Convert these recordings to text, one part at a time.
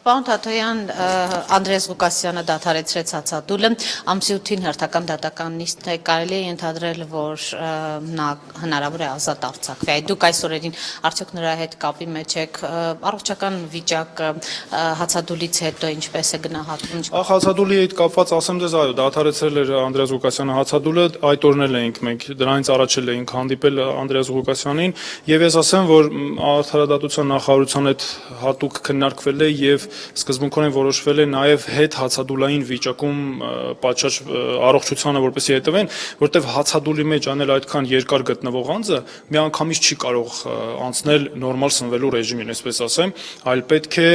Պարոն Թաթոյան, Անդրեաս Ղուկասյանը դադարեցրեց հացադուլը, ամսի 8-ին հերթական դատականից կարելի է ենթադրել, որ նա հնարավոր է ազատ արձակվի։ Դուք այս օրերին արդյոք նրա հետ կապի մեջ եք, առողջական վիճակը հացադուլից հետո ինչպես է գնահատվում։ Հացադուլի հետ կապված ասեմ ձեզ, այո, դադարեցրել էր Անդրեաս Ղուկասյանը հացադուլը, այդ օրն էլ էինք մենք, դրանից առաջ էլ էինք հանդիպել Անդրեաս Ղուկասյանին, եւ ես ասեմ, որ արդարադատության նախարարության հետ հատուկ քննարկվել է եւ սկզբունքորեն որոշվել է նաև հետ հացադուլային վիճակում պատշաճ առողջությանը որպեսզի հետևեն, որտեղ հացադուլի մեջ անել այդքան երկար գտնվող անձը միանգամից չի կարող անցնել նորմալ սնվելու ռեժիմին, այսպես ասեմ, այլ պետք է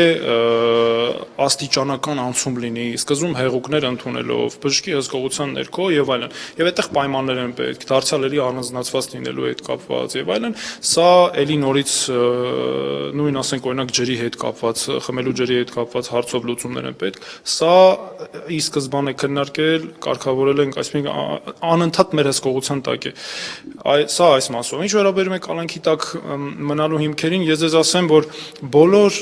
աստիճանական անցում լինի, սկզբում հեղուկներ ընդունելով, բժշկի հսկողության ներքո եւ այլն։ Եվ այդտեղ պայմաններ են պետք, դարձյալների առանձնացված լինելու հետ կապված եւ այլն։ Սա էլի նորից նույն ասենք օրինակ ջրի հետ կապված, խմելու ջրի հետ կապված հարցով լուծումներ են պետք։ Սա ի սկզբանե քննարկել, կարգավորել ենք, այսինքն անընդհատ մեր հսկողության տակ է։ Սա այս մասով։ Ինչ վերաբերում է կալանքի տակ մնալու հիմքերին, ես ձեզ ասեմ, որ բոլոր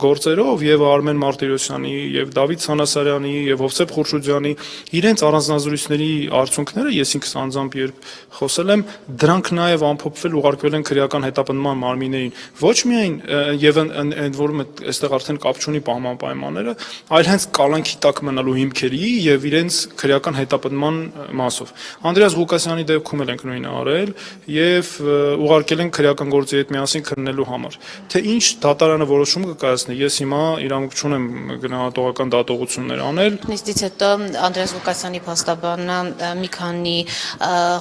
գործերով եւ Արմեն Մարտիրոսյանի եւ Դավիթ Սանասարյանի եւ Հովսեփ Խուրշուդյանի իրենց առանձնազրույցների արդյունքները, ես ինքս անձամբ երբ խոսել եմ, դրանք նաեւ ամփոփվել ուղարկվել են քրեական հետապնդման մարմիններին։ Ոչ միայն եւ ընդ որում այստեղ արդեն կապ չունի պահման պայմանները, այլ հենց կալանքի տակ մնալու հիմքերի եւ իրենց քրեական հետապնդման մասով։ Անդրեաս Ղուկասյանի դեպքում էլ ենք նույնը արել եւ ուղարկել ենք քրեական գործի հետ միասին քննելու համար։ Թե ինչ դատարանը որոշում կկայացնի, ես հիմա իրավունք չունեմ գնահատողական դատողություններ անել։ Նիստից հետո Անդրեաս Ղուկասյանի փաստաբանը մի քանի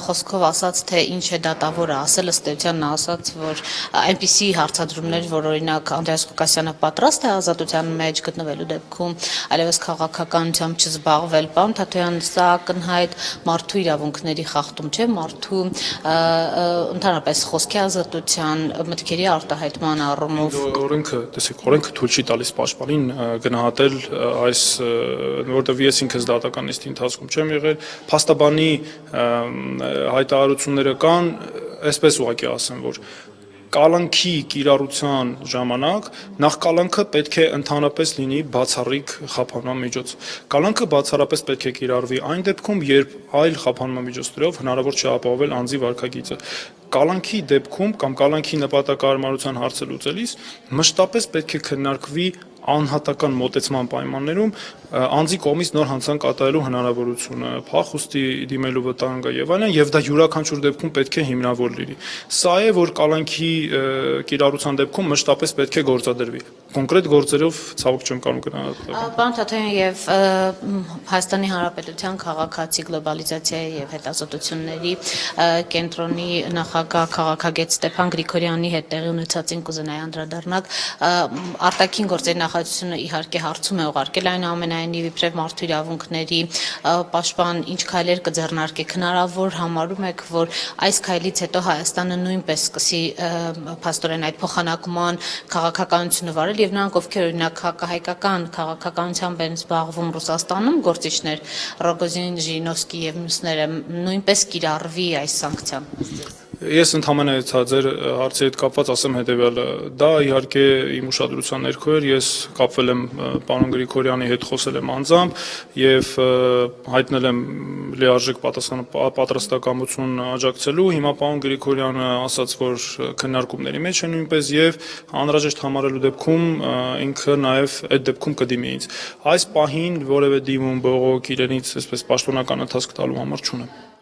խոսքով ասաց, թե ինչ է դատավորը ասել, ըստ էության նա ասաց, որ այնպիսի հարցադրումներ, որ օրինակ Անդրեաս Ղուկասյանը պատրաստ է ազատության մեջ գտնվելու դեպքում այլևս քաղաքականությամբ չզբաղվել։ Պարոն Թաթոյան, սա ակնհայտ մարդու իրավունքների խախտում չէ, մարդու ընդհանրապես խոսքի ազատության, մտքերի արտահայտման առումով։ Օրենքը, տեսեք, օրենքը թույլ չի տալիս պաշտպանին գնահատել այս, որտեղ ես ինքս դատական նիստի ընթացքում չեմ եղել, փաստաբանի հայտարարությունները կան, այսպես ուղղակի ասեմ, որ կալանքի կիրառության ժամանակ նախ կալանքը պետք է ընդհանրապես լինի բացառիկ խափանման միջոց։ Կալանքը բացառապես պետք է կիրառվի այն դեպքում, երբ այլ խափանման միջոցներով հնարավոր չէ ապահովել անձի վարքագիծը։ Կալանքի դեպքում կամ կալանքի նպատակահարմարության հարցը լուծելիս մշտապես պետք է քննարկվի անհատական մոտեցման պայմաններում անձի կողմից նոր հանցանք կատարելու հնարավորությունը, փախուստի դիմելու վտանգը եւ այլն, եւ դա յուրաքանչյուր դեպքում պետք է հիմնավոր լինի։ Սա է, որ կալանքի կիրառության դեպքում մշտապես պետք է գործադրվի։ Կոնկրետ գործերով ցավոք չեմ կարող գնահատել։ Պարոն Թաթոյան, եւ Հայաստանի Հանրապետության քաղաքացի գլոբալիզացիայի եւ հետազոտությունների կենտրոնի նախագահ քաղաքագետ Ստեփան Գրիգորյանի հետ տեղի ունեցածին կուզենայի անդրադառնալ։ Արտաքին գործերի նախարարությունը իհարկե հարցում է ուղարկել այնուամենայնիվ իբրև մարդու իրավունքների պաշտպան ինչ քայլեր կձեռնարկեք, հնարավոր համարում եք, որ այս քայլից հետո Հայաստանը նույնպես սկսի փաստորեն այդ փոխանակման քաղաքականությունը վարել եւ նրանք, ովքեր օրինակ հակահայկական քաղաքականությամբ են զբաղվում Ռուսաստանում, գործիչներ Ռոգոզին, Ժիրինովսկի եւ մյուսները, նույնպես կիրառվի այս սանկցիան։ Ես ընդհանրապես ձեր հարցի հետ կապված ասեմ հետեւյալը, դա իհարկե իմ ուշադրության ներքո էր, ես կապվել եմ պարոն Գրիգորյանի հետ, խոսել եմ անձամբ եւ հայտնել եմ լիարժեք պատրաստակամություն աջակցելու։ Հիմա պարոն Գրիգորյանը ասաց, որ քննարկումների մեջ է նույնպես եւ անհրաժեշտ համարելու դեպքում ինքը նաեւ այդ դեպքում կդիմի ինձ։ Այս պահին որևէ դիմում, բողոք իրենից այսպես պաշտոնական ընթացք տալու համար չունեմ։